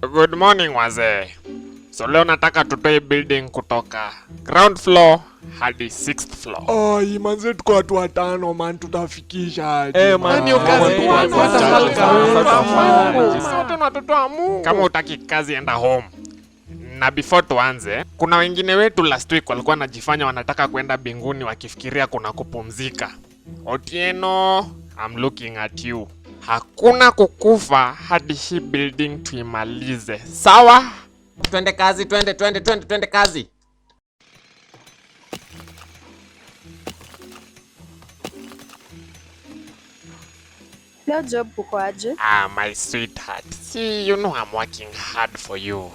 Good morning wazee. So leo nataka tutoe building kutoka ground floor hadi 6th floor. Ai, manze tuko watu watano man, tutafikisha aje? Man, hiyo kazi kama utaki kazi enda home. Na before tuanze, kuna wengine wetu last week walikuwa najifanya wanataka kwenda binguni wakifikiria kuna kupumzika. Otieno, I'm looking at you. Hakuna kukufa hadi hii building tuimalize. Sawa? Twende kazi, twende kazi. Leo job uko aje? My sweetheart. See, you know I'm working hard for you.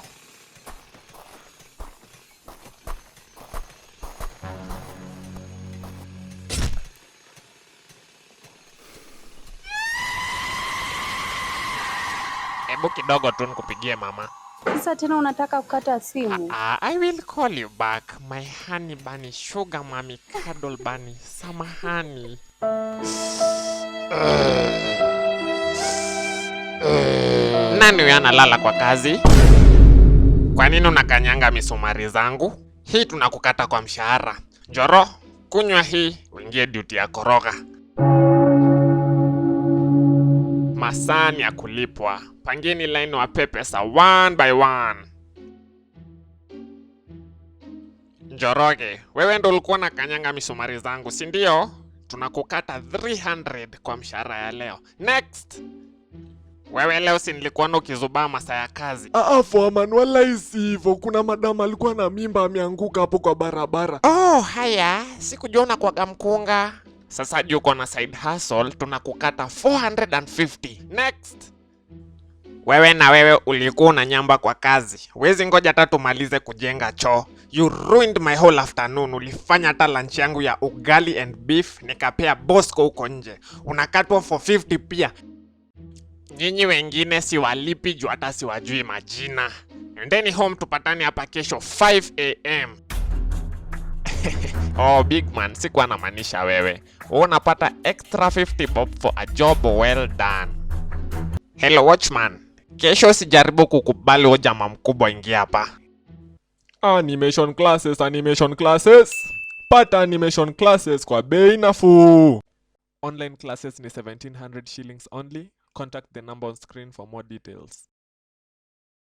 Hebu kidogo tu nikupigie mama. Sasa tena unataka kukata simu? I will call you back, my honey bunny, sugar mommy, cuddle bunny, samahani. Nani huyo analala kwa kazi? Kwa nini unakanyanga misumari zangu? Hii tunakukata kwa mshahara. Joro, kunywa hii, uingie duty ya koroga. Masani ya kulipwa. Pangeni line wape pesa one by one. Njoroge, wewe ndo ulikuwa na kanyanga misumari zangu, si ndio? Tunakukata 300 kwa mshahara ya leo. Next! Wewe leo si nilikuwa na ukizubaa masaa ya kazi. Foreman, wallahi si hivyo. Kuna madam alikuwa na mimba ameanguka hapo kwa barabara. Oh, haya, sikujua kwa mkunga. Sasa juu uko na side hustle, tunakukata 450. Next! Wewe na wewe ulikuwa na nyamba kwa kazi. Wezi ngoja hata tumalize kujenga choo. You ruined my whole afternoon. Ulifanya hata lunch yangu ya ugali and beef nikapea Bosco huko nje. Unakatwa for 50 pia. Nyinyi wengine siwalipi juu hata siwajui majina. Endeni home, tupatane hapa kesho 5 AM. Oh, big man, sikuwa namaanisha wewe. Unapata extra 50 bob for a job well done. Hello watchman. Kesho sijaribu kukubali huyo jamaa mkubwa ingia hapa. Animation classes. Pata animation classes kwa bei nafuu. Online classes ni 1700 shillings only. Contact the number on screen for more details.